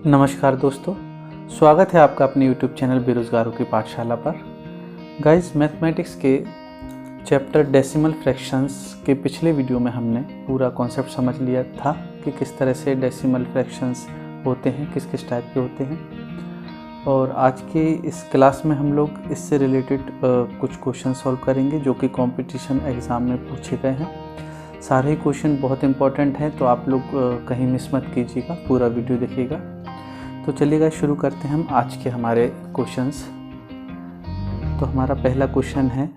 नमस्कार दोस्तों, स्वागत है आपका अपने YouTube चैनल बेरोज़गारों की पाठशाला पर। गाइस, मैथमेटिक्स के चैप्टर डेसिमल फ्रैक्शंस के पिछले वीडियो में हमने पूरा कॉन्सेप्ट समझ लिया था कि किस तरह से डेसिमल फ्रैक्शंस होते हैं, किस किस टाइप के होते हैं। और आज की इस क्लास में हम लोग इससे रिलेटेड कुछ क्वेश्चन सॉल्व करेंगे जो कि कंपटीशन एग्ज़ाम में पूछे गए हैं। सारे क्वेश्चन बहुत इंपॉर्टेंट हैं, तो आप लोग कहीं मिस मत कीजिएगा, पूरा वीडियो देखिएगा। तो चलिएगा शुरू करते हैं हम आज के हमारे क्वेश्चंस। तो हमारा पहला क्वेश्चन है,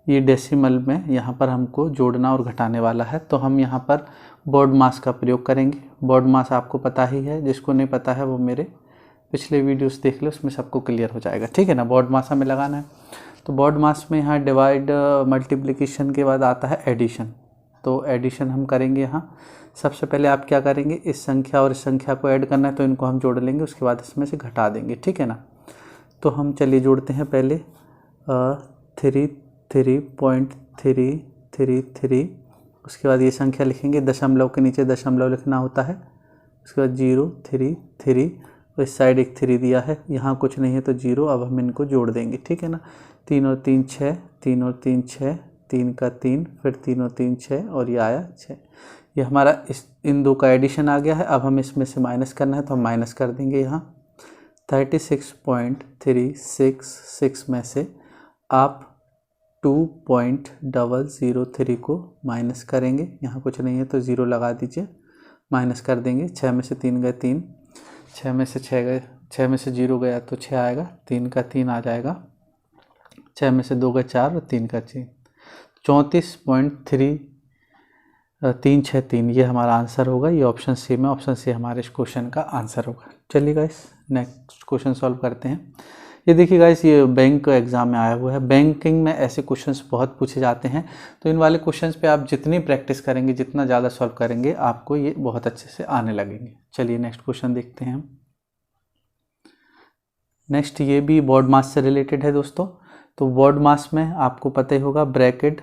ये डेसिमल में यहाँ पर हमको जोड़ना और घटाने वाला है, तो हम यहाँ पर बॉड मास का प्रयोग करेंगे। बॉड मास आपको पता ही है, जिसको नहीं पता है वो मेरे पिछले वीडियोस देख लो, उसमें सबको क्लियर हो जाएगा। ठीक है ना, बॉड मास हमें लगाना है। तो बॉड मास में यहाँ डिवाइड मल्टीप्लिकेशन के बाद आता है एडिशन। तो एडिशन हम करेंगे यहाँ। सबसे पहले आप क्या करेंगे, इस संख्या और इस संख्या को ऐड करना है तो इनको हम जोड़ लेंगे, उसके बाद इसमें से घटा देंगे। ठीक है ना, तो हम चलिए जोड़ते हैं। पहले 3.333, उसके बाद ये संख्या लिखेंगे, दशमलव के नीचे दशमलव लिखना होता है। उसके बाद 033, और इस साइड एक 3 दिया है, यहाँ कुछ नहीं है तो 0। अब हम इनको जोड़ देंगे। ठीक है ना, 3 और 3 6, 3 और 3 6, 3 का 3, फिर 3 और 3 6, और ये आया 6। ये हमारा इन दो का एडिशन आ गया है। अब हम इसमें से माइनस करना है तो हम माइनस कर देंगे। यहाँ 36.366 में से आप 2.003 को माइनस करेंगे। यहाँ कुछ नहीं है तो 0 लगा दीजिए, माइनस कर देंगे। 6 में से 3 गए 3, 6 में से 6 गए, 6 में से 0 गया तो 6 आएगा, 3 का 3 आ जाएगा। 6 में से 2 गए 4 और 3 का 3, 34.363, ये हमारा आंसर होगा। ये ऑप्शन सी में, ऑप्शन सी हमारे इस क्वेश्चन का आंसर होगा। चलिए गाइस, नेक्स्ट क्वेश्चन सॉल्व करते हैं। ये देखिए गाइस, ये बैंक एग्जाम में आया हुआ है। बैंकिंग में ऐसे क्वेश्चंस बहुत पूछे जाते हैं, तो इन वाले क्वेश्चंस पे आप जितनी प्रैक्टिस करेंगे, जितना ज़्यादा सॉल्व करेंगे, आपको ये बहुत अच्छे से आने लगेंगे। चलिए नेक्स्ट क्वेश्चन देखते हैं हम। नेक्स्ट, ये भी बॉड मास से रिलेटेड है दोस्तों। तो बॉड मास में आपको पता ही होगा, ब्रैकेट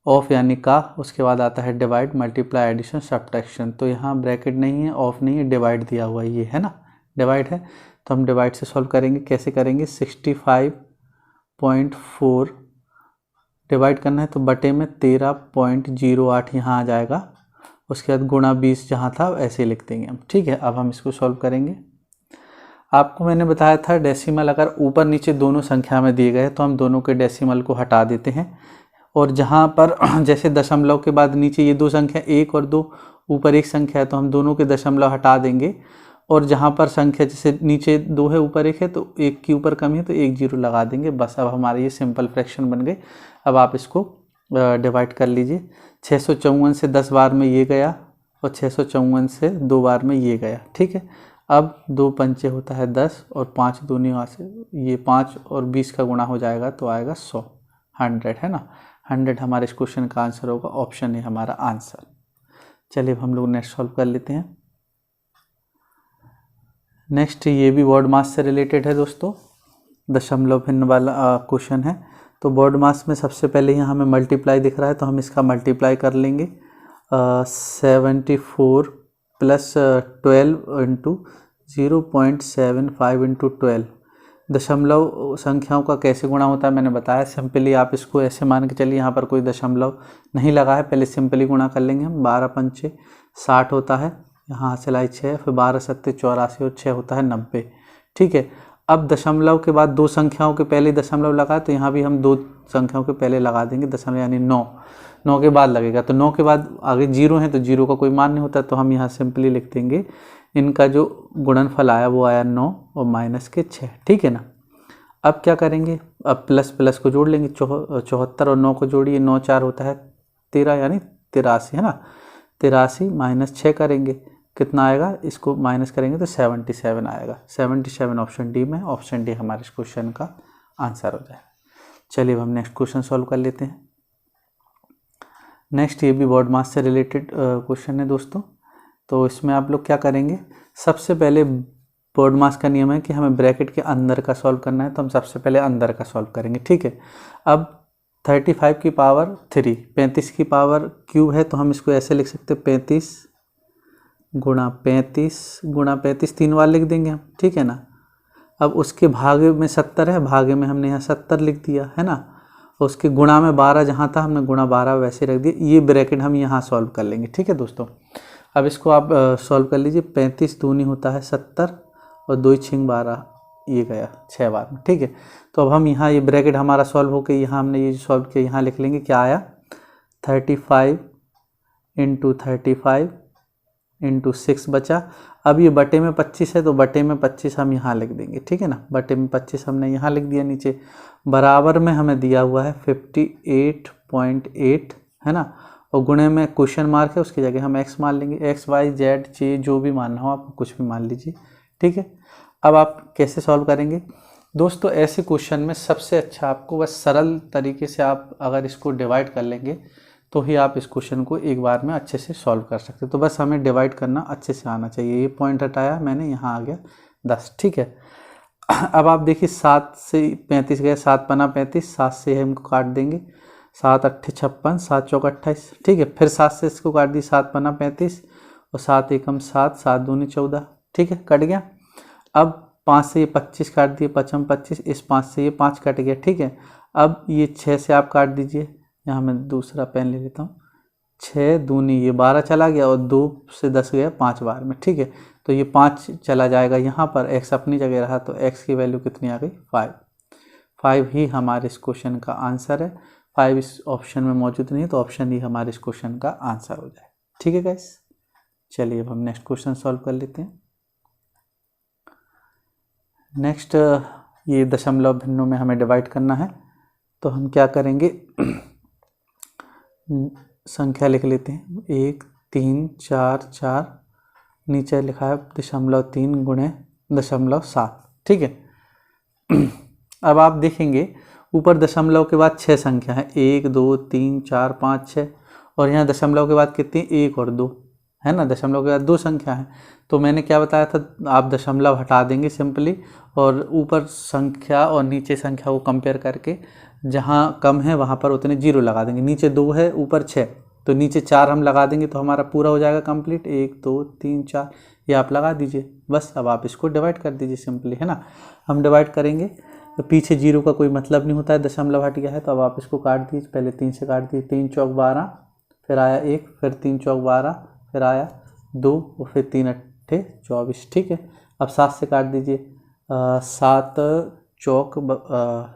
ऑफ यानी का, उसके बाद आता है डिवाइड, मल्टीप्लाई, एडिशन, सब्ट्रैक्शन। तो यहाँ ब्रैकेट नहीं है, ऑफ नहीं है, डिवाइड दिया हुआ ये है ना, डिवाइड है। तो हम डिवाइड से सॉल्व करेंगे। कैसे करेंगे, 65.4 डिवाइड करना है तो बटे में 13.08 यहाँ आ जाएगा। उसके बाद गुणा 20 जहाँ था ऐसे लिख देंगे हम। ठीक है, अब हम इसको सॉल्व करेंगे। आपको मैंने बताया था, डेसिमल अगर ऊपर नीचे दोनों संख्या में दिए गए तो हम दोनों के डेसिमल को हटा देते हैं। और जहाँ पर जैसे दशमलव के बाद नीचे ये दो संख्या 1 और 2, ऊपर एक संख्या है तो हम दोनों के दशमलव हटा देंगे। और जहाँ पर संख्या जैसे नीचे 2 है ऊपर 1 है तो 1 की ऊपर कमी है तो 1 0 लगा देंगे। बस अब हमारे ये सिंपल फ्रैक्शन बन गए। अब आप इसको डिवाइड कर लीजिए। 654 से 10 बार में ये गया और 654 से 2 बार में ये गया। ठीक है, अब 2 पंचे होता है 10 और 5 दूनी वहाँ से ये 5 और 20 का गुणा हो जाएगा तो आएगा 100, 100 है ना। 100 हमारे इस क्वेश्चन का आंसर होगा, ऑप्शन है हमारा आंसर। चलिए हम लोग नेक्स्ट सॉल्व कर लेते हैं। नेक्स्ट, ये भी बॉड मास से रिलेटेड है दोस्तों, दशमलव भिन्न वाला क्वेश्चन है। तो बॉड मास में सबसे पहले यहाँ हमें मल्टीप्लाई दिख रहा है तो हम इसका मल्टीप्लाई कर लेंगे। 74 प्लस 12 इंटू 0.75 इंटू 12। दशमलव संख्याओं का कैसे गुणा होता है मैंने बताया। सिंपली आप इसको ऐसे मान के चलिए, यहाँ पर कोई दशमलव नहीं लगा है, पहले सिंपली गुणा कर लेंगे हम। 12 पंचे 60 होता है, यहाँ से लाई 6, फिर 12 सत्ते 84 और 6 होता है 90। ठीक है, अब दशमलव के बाद दो संख्याओं के पहले दशमलव लगा तो यहाँ भी हम दो संख्याओं के पहले लगा देंगे दशमलव, यानी 9 के बाद लगेगा। तो 9 के बाद आगे 0 है तो 0 का कोई मान नहीं होता, तो हम यहाँ सिंपली लिख देंगे इनका जो गुणनफल आया वो आया 9 और माइनस के 6। ठीक है ना, अब क्या करेंगे, अब प्लस प्लस को जोड़ लेंगे। 74 और 9 को जोड़िए, 9 4 होता है 13 यानी 83 है ना। 83 माइनस 6 करेंगे, कितना आएगा, इसको माइनस करेंगे तो 77 आएगा। 77 ऑप्शन डी में, ऑप्शन डी हमारे इस क्वेश्चन का आंसर हो जाएगा। चलिए अब हम नेक्स्ट क्वेश्चन सॉल्व कर लेते हैं। नेक्स्ट, ये भी बॉड मास से रिलेटेड क्वेश्चन है दोस्तों। तो इसमें आप लोग क्या करेंगे, सबसे पहले बॉड मास का नियम है कि हमें ब्रैकेट के अंदर का सॉल्व करना है, तो हम सबसे पहले अंदर का सॉल्व करेंगे। ठीक है, अब 35 की पावर 3, 35 की पावर क्यूब है तो हम इसको ऐसे लिख सकते हैं 35 गुणा 35 3 बार लिख देंगे हम, ठीक है ना। अब उसके भागे में 70 है, भागे में हमने यहाँ 70 लिख दिया है ना। उसके गुणा में 12 जहाँ था हमने गुणा 12 वैसे रख दिया। ये ब्रैकेट हम यहाँ सॉल्व कर लेंगे, ठीक है दोस्तों। अब इसको आप सॉल्व कर लीजिए। 35 दूनी होता है 70 और 2 6 12, ये गया 6 बार में, ठीक है। तो अब हम यहाँ ये ब्रैकेट हमारा सॉल्व होकर यहाँ हमने ये सॉल्व किया, यहाँ लिख लेंगे क्या आया 35 × 35 × 6 बचा। अब ये बटे में 25 है तो बटे में 25 हम यहाँ लिख देंगे, ठीक है ना। बटे में 25 हमने यहाँ लिख दिया नीचे। बराबर में हमें दिया हुआ है 58.8 है ना, और गुणे में क्वेश्चन मार्क है, उसकी जगह हम x मान लेंगे। x y z j जो भी मानना हो आप कुछ भी मान लीजिए, ठीक है। अब आप कैसे सॉल्व करेंगे दोस्तों, ऐसे क्वेश्चन में सबसे अच्छा आपको बस सरल तरीके से आप अगर इसको डिवाइड कर लेंगे तो ही आप इस क्वेश्चन को एक बार में अच्छे से सॉल्व कर सकते हैं। तो बस हमें डिवाइड करना अच्छे से आना चाहिए। ये पॉइंट हटाया मैंने, यहाँ आ गया 10, ठीक है। अब आप देखिए 7 से 35 गए, 7 पना 35, 7 से हमको काट देंगे, 7 8 56, 7 चौक 28, ठीक है। फिर 7 से इसको काट दी, 7 पना 35 और 7 एकम 7, 7 दूनी 14, ठीक है, कट गया। अब 5 से ये 25 काट दिए, 5 25, इस 5 से ये 5 कट गया, ठीक है। अब ये 6 से आप काट दीजिए, यहाँ मैं दूसरा पेन ले लेता हूँ। 6 दूनी ये 12 चला गया और 2 से 10 गया 5 बार में, ठीक है। तो ये 5 चला जाएगा यहाँ पर, x अपनी जगह रहा तो x की वैल्यू कितनी आ गई 5 ही हमारे इस क्वेश्चन का आंसर है। 5 इस ऑप्शन में मौजूद नहीं है तो ऑप्शन ही हमारे इस क्वेश्चन का आंसर हो जाए, ठीक है गाइस। चलिए अब हम नेक्स्ट क्वेश्चन सॉल्व कर लेते हैं। नेक्स्ट ये दशमलव भिन्नों में हमें डिवाइड करना है, तो हम क्या करेंगे संख्या लिख लेते हैं 1 3 4 4, नीचे लिखा है 0.3 गुणे 0.7, ठीक है। अब आप देखेंगे ऊपर दशमलव के बाद 6 संख्या है, 1 2 3 4 5 6, और यहाँ दशमलव के बाद कितनी 1 और 2 है ना। दशमलव के बाद 2 संख्या है, तो मैंने क्या बताया था, आप दशमलव हटा देंगे सिंपली, और ऊपर संख्या और नीचे संख्या को कंपेयर करके जहाँ कम है वहाँ पर उतने 0 लगा देंगे। नीचे 2 है ऊपर 6, तो नीचे 4 हम लगा देंगे तो हमारा पूरा हो जाएगा कंप्लीट। 1 2 3 4 ये आप लगा दीजिए बस। अब आप इसको डिवाइड कर दीजिए सिंपली, है ना। हम डिवाइड करेंगे तो पीछे 0 का कोई मतलब नहीं होता है, दशमलव हट गया है तो अब आप इसको काट दीजिए। पहले 3 से काट दीजिए, 3 चौक 12, फिर आया 1, फिर 3 चौक 12, फिर आया 2 और फिर 3 अट्ठे 24, ठीक है। अब 7 से काट दीजिए, 7 चौक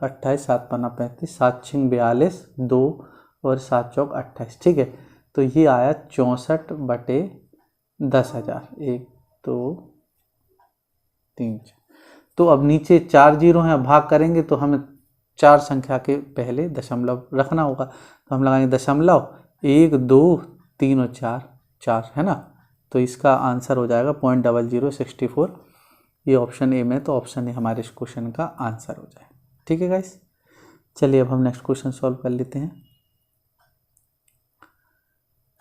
28, 7 पन्ना 35, 7 छिंग 42, 2 और 7 चौक 28, ठीक है। तो ये आया 64/10,000, 1 2 3 4। तो अब नीचे 4 0 हैं, भाग करेंगे तो हमें 4 संख्या के पहले दशमलव रखना होगा, तो हम लगाएंगे दशमलव 1 2 3 और 4 4, है ना। तो इसका आंसर हो जाएगा 0.0064। ये ऑप्शन ए में, तो ऑप्शन ए हमारे इस क्वेश्चन का आंसर हो जाए, ठीक है गाइस। चलिए अब हम नेक्स्ट क्वेश्चन सॉल्व कर लेते हैं।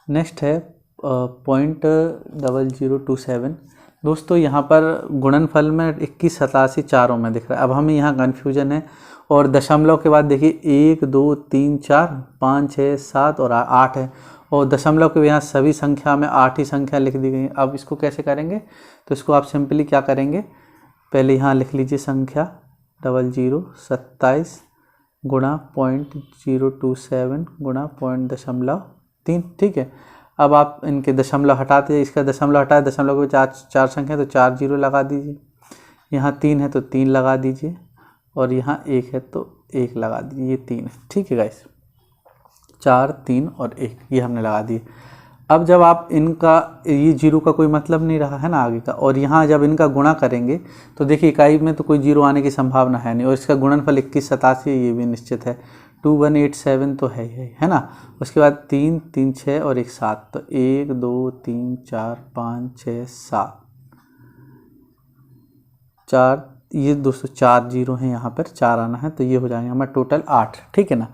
नेक्स्ट है 0.0027। दोस्तों यहाँ पर गुणनफल में 21 87 चारों में दिख रहा है। अब हमें यहाँ कन्फ्यूजन है, और दशमलव के बाद देखिए 1 2 3 4 5 6 7 और 8 है, और दशमलव के यहाँ सभी संख्या में 8 ही संख्या लिख दी गई है। अब इसको कैसे करेंगे, तो इसको आप सिंपली क्या करेंगे, पहले यहाँ लिख लीजिए संख्या 0027 गुणा 0.027 गुणा 0.3, ठीक है। अब आप इनके दशमलव हटाते हैं, इसका दशमलव हटाए, दशमलव के 4 संख्या तो 4 0 लगा दीजिए, यहाँ 3 है तो 3 लगा दीजिए, और यहाँ 1 है तो 1 लगा दीजिए, ये 3 है, ठीक है गाइस। 4 3 और 1 ये हमने लगा दिए। अब जब आप इनका ये 0 का कोई मतलब नहीं रहा है ना आगे का, और यहाँ जब इनका गुणा करेंगे तो देखिए इकाई में तो कोई 0 आने की संभावना है नहीं, और इसका गुणनफल 21 87 ये भी निश्चित है। 2187 तो है ना। उसके बाद 3 3 6 और 1 7, तो 1 2 3 4 5 6 7 4, ये दोस्तों 4 0 हैं, यहाँ पर 4 आना है, तो ये हो जाएंगे हमारा टोटल 8, ठीक है ना।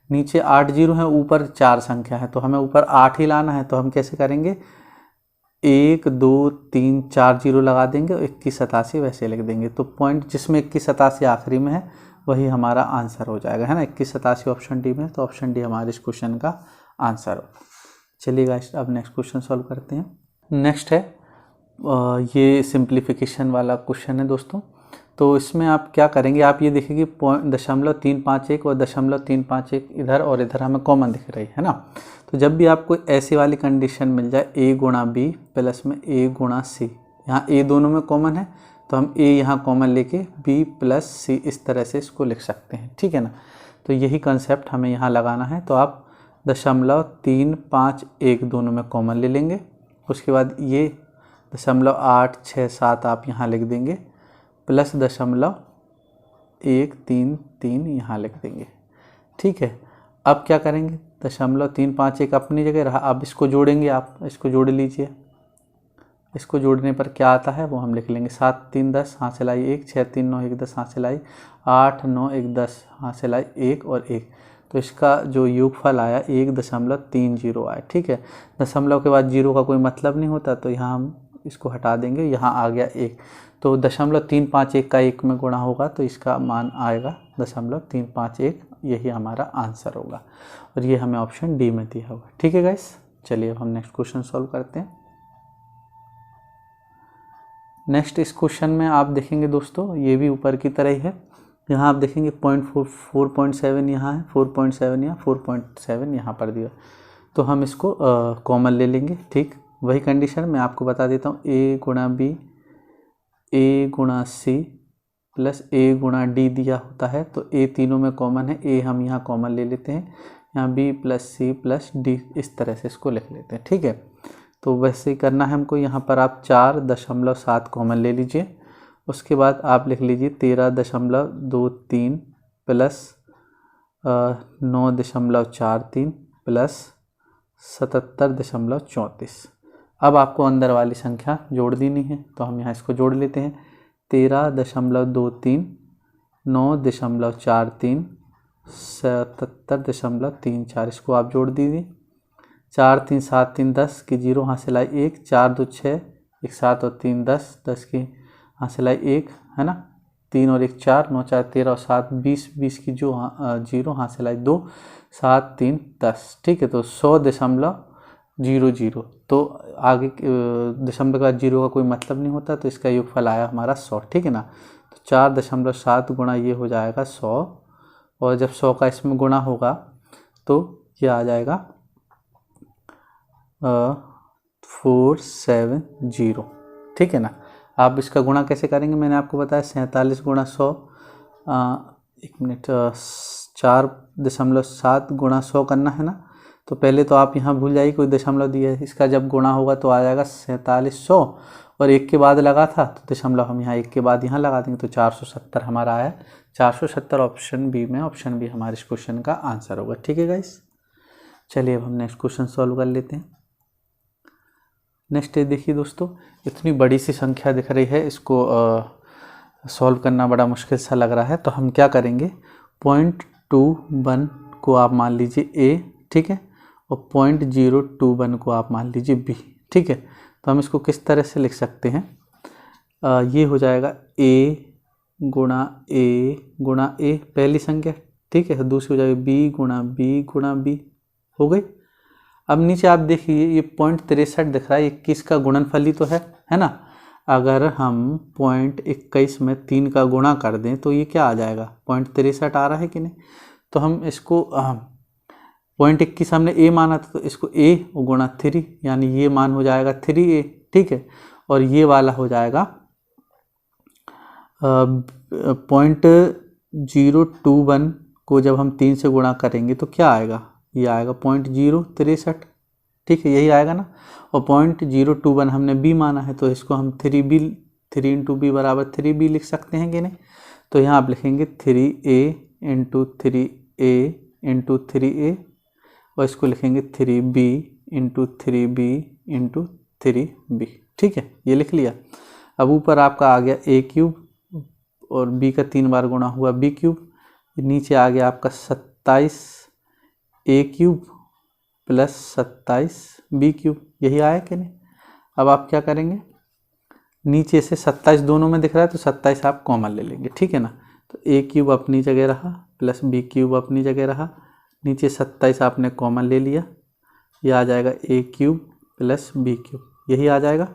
नीचे 8 0 है, ऊपर 4 संख्या है, तो हमें ऊपर 8 ही लाना है। तो हम कैसे करेंगे, 1 2 3 4 0 लगा देंगे और 21 87 वैसे लिख देंगे। तो पॉइंट जिसमें 21 87 आखिरी में है वही हमारा आंसर हो जाएगा, है ना। 21 87 ऑप्शन डी में, तो ऑप्शन डी हमारे इस क्वेश्चन का आंसर हो। चलिए गाइस अब नेक्स्ट क्वेश्चन सॉल्व करते हैं। नेक्स्ट है ये सिंप्लीफिकेशन वाला क्वेश्चन है दोस्तों। तो इसमें आप क्या करेंगे, आप ये देखिए कि 0.351 और 0.351 इधर और इधर हमें कॉमन दिख रही है ना। तो जब भी आपको ऐसी वाली कंडीशन मिल जाए a गुणा बी प्लस में a गुणा सी, यहाँ a दोनों में कॉमन है तो हम a यहाँ कॉमन लेके b प्लस सी इस तरह से इसको लिख सकते हैं, ठीक है ना। तो यही कंसेप्ट हमें यहाँ लगाना है। तो आप 0.351 दोनों में कॉमन ले लेंगे, उसके बाद ये 0.867 आप यहाँ लिख देंगे प्लस 0.133 यहाँ लिख देंगे, ठीक है। अब क्या करेंगे, 0.351 अपनी जगह रहा, अब इसको जोड़ेंगे, आप इसको जोड़ लीजिए। इसको जोड़ने पर क्या आता है वो हम लिख लेंगे। 7 3 10 हासिल आई 1, 6 3 9 1 10 हासिल आई 8 9 1 10 हासिल आई 1 और 1। तो इसका जो योगफल आया 1.30 आया, ठीक है। दशमलव के बाद 0 का कोई मतलब नहीं होता, तो यहाँ हम इसको हटा देंगे, यहाँ आ गया 1। तो 0.351 का 1 में गुणा होगा तो इसका मान आएगा 0.351, यही हमारा आंसर होगा। और ये हमें ऑप्शन डी में दिया होगा, ठीक है गाइस। चलिए अब हम नेक्स्ट क्वेश्चन सॉल्व करते हैं। नेक्स्ट इस क्वेश्चन में आप देखेंगे दोस्तों, ये भी ऊपर की तरह ही है। यहाँ आप देखेंगे 4.7 यहाँ है, 4.7 यहाँ, 4.7 यहाँ पर दिया, तो हम इसको कॉमन ले लेंगे, ठीक। वही कंडीशन मैं आपको बता देता हूँ, a गुणा b a गुणा c प्लस a गुणा d दिया होता है, तो a तीनों में कॉमन है, a हम यहाँ कॉमन ले लेते हैं, यहाँ b plus c plus d इस तरह से इसको लिख लेते हैं, ठीक है। तो वैसे ही करना है हमको। यहाँ पर आप 4.7 कॉमन ले लीजिए, उसके बाद आप लिख लीजिए 13.23 प्लस 9.43 प्लस 77.34। अब आपको अंदर वाली संख्या जोड़ देनी है, तो हम यहाँ इसको जोड़ लेते हैं। 13.23 9.43 77.34, इसको आप जोड़ दीजिए। 4 3 7 3 10 की 0 हासिल आई 1, 4 2 6 1 7 और 3 10 10 की हासिल आई 1 है ना, 3 और 1 4 9 4 13 और 7 20 20 की जो 0 हासिल आई 2 7 3 10, ठीक है। तो 100.00, तो आगे दशमलव का 0 का कोई मतलब नहीं होता, तो इसका योगफल आया हमारा 100, ठीक है ना। तो 4.7 गुणा ये हो जाएगा 100, और जब 100 का इसमें गुणा होगा तो ये आ जाएगा 470, ठीक है ना। आप इसका गुणा कैसे करेंगे मैंने आपको बताया, 47 गुणा 100, 4.7 गुणा 100 करना है ना। तो पहले तो आप यहाँ भूल जाइए कोई दशमलव दिया है, इसका जब गुणा होगा तो आ जाएगा 4700, और 1 के बाद लगा था तो दशमलव हम यहाँ 1 के बाद यहाँ लगा देंगे, तो 470 हमारा आया। 470 ऑप्शन बी में, ऑप्शन बी हमारे इस क्वेश्चन का आंसर होगा, ठीक है गाइस। चलिए अब हम नेक्स्ट क्वेश्चन सॉल्व कर लेते हैं। नेक्स्ट देखिए दोस्तों, इतनी बड़ी सी संख्या दिख रही है, इसको सॉल्व करना बड़ा मुश्किल सा लग रहा है, तो हम क्या करेंगे, 0.21 को आप मान लीजिए a, ठीक है, और 0.021 को आप मान लीजिए b, ठीक है। तो हम इसको किस तरह से लिख सकते हैं, ये हो जाएगा a गुणा a पहली संख्या, ठीक है। दूसरी हो जाएगी b गुणा b, हो गई। अब नीचे आप देखिए ये 0.63 दिख रहा है, 21 का गुणनफल ही तो है ना। अगर हम 0.21 में 3 का गुणा कर दें तो ये क्या आ जाएगा, 0.63 आ रहा है कि नहीं। तो हम इसको 0.21 हमने a माना था, तो इसको a गुणा 3, यानी ये मान हो जाएगा 3a, ठीक है। और ये वाला हो जाएगा 0.021 को जब हम 3 से गुणा करेंगे तो क्या आएगा, ये आएगा 0.063, ठीक है, यही आएगा ना। और 0.021 हमने b माना है, तो इसको हम 3b 3 इंटू बी बराबर 3b लिख सकते हैं कि नहीं। तो यहाँ आप लिखेंगे 3a into 3a into 3a, और इसको लिखेंगे 3b into 3b into 3b, ठीक है, ये लिख लिया। अब ऊपर आपका आ गया a क्यूब, और b का 3 बार गुणा हुआ b क्यूब, नीचे आ गया आपका 27 a cube plus 27 b cube, यही आया कि नहीं। अब आप क्या करेंगे, नीचे से 27 दोनों में दिख रहा है, तो 27 आप कॉमन ले लेंगे, ठीक है ना। तो a क्यूब अपनी जगह रहा प्लस b क्यूब अपनी जगह रहा, नीचे 27 आपने कॉमन ले लिया, ये आ जाएगा a cube plus b cube, यही आ जाएगा।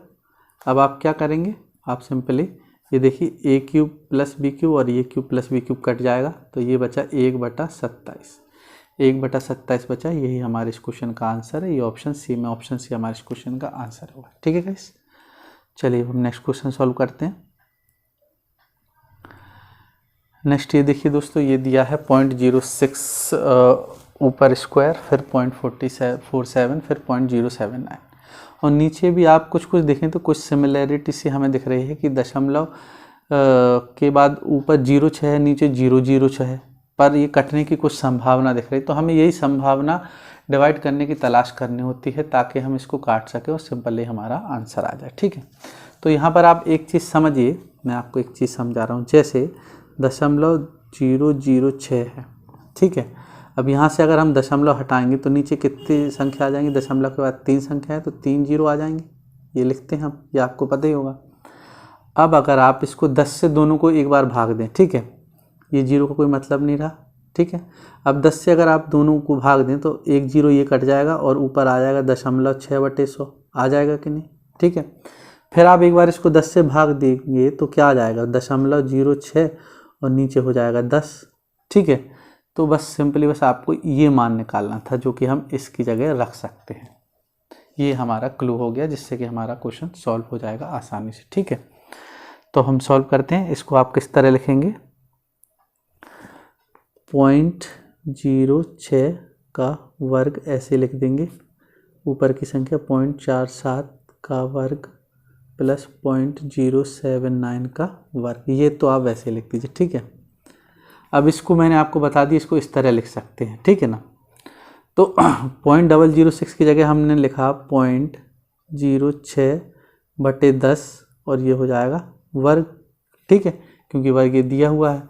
अब आप क्या करेंगे, आप सिंपली ये देखिए A cube plus B cube और ये cube plus B cube cut जाएगा, तो ये बचा 1/27, 1/27 बचा। यही हमारे इस क्वेश्चन का आंसर है। ये ऑप्शन सी में, ऑप्शन सी हमारे इस क्वेश्चन का आंसर होगा। ठीक है गाइस, चलिए हम नेक्स्ट क्वेश्चन सॉल्व करते हैं। नेक्स्ट ये देखिए दोस्तों, ये दिया है 0.06 ऊपर स्क्वायर, फिर 0.47, फिर 0.079 और नीचे भी आप कुछ देखें तो कुछ सिमिलैरिटी सी हमें दिख रही है कि दशमलव के बाद ऊपर 0.6 है, नीचे 0.06 है, पर ये कटने की कुछ संभावना दिख रही है। तो हमें यही संभावना डिवाइड करने की तलाश करनी होती है ताकि हम इसको काट सकें और सिंपली हमारा आंसर आ जाए। ठीक है, तो यहाँ पर आप एक चीज़ समझिए, मैं आपको एक चीज़ समझा रहा हूँ। जैसे 0.006 है, ठीक है। अब यहाँ से अगर हम दशमलव हटाएंगे तो नीचे कितनी संख्या आ जाएंगी, दशमलव के बाद 3 संख्या है तो 3 जीरो आ जाएंगे, ये लिखते हैं हम, ये आपको पता ही होगा। अब अगर आप इसको 10 से दोनों को एक बार भाग दें, ठीक है, ये जीरो का कोई मतलब नहीं रहा। ठीक है, अब 10 से अगर आप दोनों को भाग दें तो 1 जीरो ये कट जाएगा और ऊपर आ जाएगा 0.6/100 आ जाएगा कि नहीं। ठीक है, फिर आप एक बार इसको 10 से भाग देंगे तो क्या आ जाएगा, 0.06 और नीचे हो जाएगा 10। ठीक है, तो बस सिंपली बस आपको ये मान निकालना था जो कि हम इसकी जगह रख सकते हैं। ये हमारा क्लू हो गया जिससे कि हमारा क्वेश्चन सॉल्व हो जाएगा आसानी से। ठीक है, तो हम सॉल्व करते हैं। इसको आप किस तरह लिखेंगे, 0.06 का वर्ग ऐसे लिख देंगे, ऊपर की संख्या 0.47 का वर्ग प्लस 0.079 का वर्ग, ये तो आप वैसे लिख दीजिए। ठीक है, अब इसको मैंने आपको बता दी, इसको इस तरह लिख सकते हैं। ठीक है ना, तो 0.006 की जगह हमने लिखा 0.06/10 और ये हो जाएगा वर्ग। ठीक है, क्योंकि वर्ग ये दिया हुआ है।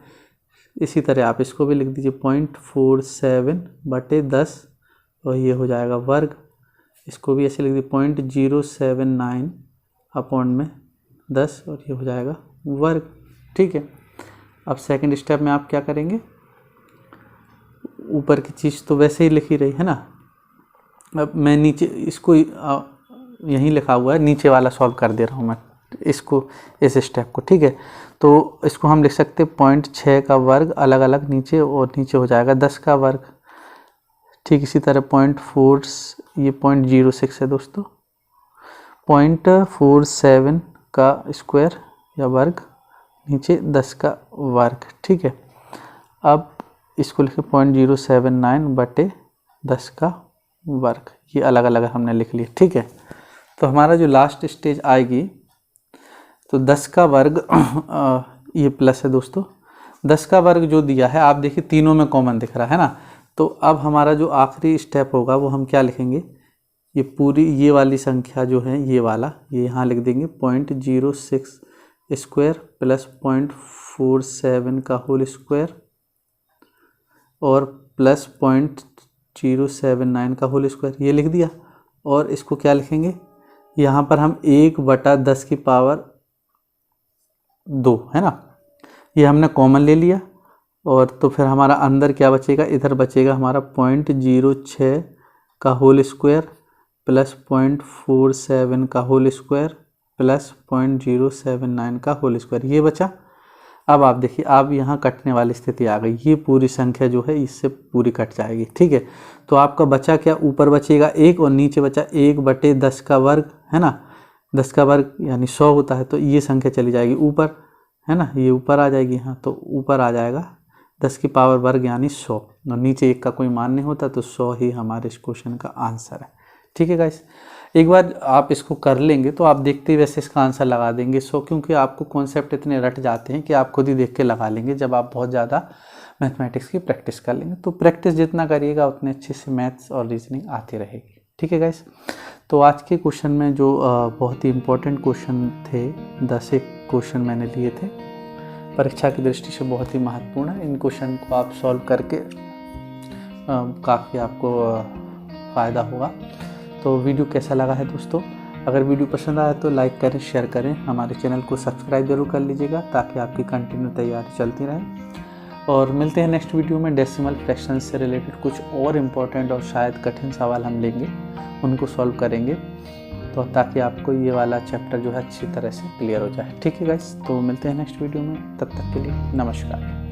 इसी तरह आप इसको भी लिख दीजिए 0.47/10 और ये हो जाएगा वर्ग। इसको भी ऐसे लिख दीजिए 0.079/10 और ये हो जाएगा वर्ग। ठीक है, अब सेकंड स्टेप में आप क्या करेंगे, ऊपर की चीज़ तो वैसे ही लिखी रही है ना, अब मैं नीचे इसको यहीं लिखा हुआ है, नीचे वाला सॉल्व कर दे रहा हूँ मैं इसको, इस स्टेप को। ठीक है, तो इसको हम लिख सकते हैं 0.6 का वर्ग अलग अलग नीचे, और नीचे हो जाएगा 10 का वर्ग। ठीक, इसी तरह 0.4, ये 0.06 है दोस्तों, 0.47 का स्क्वायर या वर्ग, नीचे 10 का वर्ग। ठीक है, अब इसको लिखे 0.079/10 का वर्ग, ये अलग अलग हमने लिख लिया। ठीक है, तो हमारा जो लास्ट स्टेज आएगी तो 10 का वर्ग ये प्लस है दोस्तों, 10 का वर्ग जो दिया है आप देखिए तीनों में कॉमन दिख रहा है ना। तो अब हमारा जो आखिरी स्टेप होगा वो हम क्या लिखेंगे, ये पूरी ये वाली संख्या जो है ये वाला, ये यहाँ लिख देंगे 0.06 स्क्वायर प्लस 0.47 का होल स्क्वायर और प्लस 0.079 का होल स्क्वायर, ये लिख दिया। और इसको क्या लिखेंगे, यहाँ पर हम 1/10 की पावर 2 है ना, ये हमने कॉमन ले लिया। और तो फिर हमारा अंदर क्या बचेगा, इधर बचेगा हमारा 0.06 का होल स्क्वायर प्लस 0.47 का होल स्क्वायर प्लस 0.079 का होल स्क्वायर, ये बचा। अब आप देखिए, अब यहाँ कटने वाली स्थिति आ गई, ये पूरी संख्या जो है इससे पूरी कट जाएगी। ठीक है, तो आपका बचा क्या, ऊपर बचेगा 1 और नीचे बचा 1/10 का वर्ग है ना, 10 का वर्ग यानी 100 होता है, तो ये संख्या चली जाएगी ऊपर है ना, ये ऊपर आ जाएगी यहाँ, तो ऊपर आ जाएगा 10 की पावर वर्ग यानी 100, और नीचे 1 का कोई मान नहीं होता, तो 100 ही हमारे इस क्वेश्चन का आंसर है। ठीक है गाइस, एक बार आप इसको कर लेंगे तो आप देखते ही वैसे इसका आंसर लगा देंगे 100, क्योंकि आपको कॉन्सेप्ट इतने रट जाते हैं कि आप खुद ही देख के लगा लेंगे जब आप बहुत ज़्यादा मैथमेटिक्स की प्रैक्टिस कर लेंगे। तो प्रैक्टिस जितना करिएगा उतने अच्छे से मैथ्स और रीजनिंग आती रहेगी। ठीक है गाइस, तो आज के क्वेश्चन में जो बहुत ही इम्पोर्टेंट क्वेश्चन थे, 10 क्वेश्चन मैंने लिए थे, परीक्षा की दृष्टि से बहुत ही महत्वपूर्ण है। इन क्वेश्चन को आप सॉल्व करके काफ़ी आपको फ़ायदा होगा। तो वीडियो कैसा लगा है दोस्तों, अगर वीडियो पसंद आया तो लाइक करें, शेयर करें, हमारे चैनल को सब्सक्राइब जरूर कर लीजिएगा ताकि आपकी कंटिन्यू तैयारी चलती रहे। और मिलते हैं नेक्स्ट वीडियो में। डेसिमल फ्रैक्शन से रिलेटेड कुछ और इम्पोर्टेंट और शायद कठिन सवाल हम लेंगे, उनको सॉल्व करेंगे। तो ताकि आपको ये वाला चैप्टर जो है अच्छी तरह से क्लियर हो जाए। ठीक है गाइस, तो मिलते हैं नेक्स्ट वीडियो में, तब तक के लिए नमस्कार।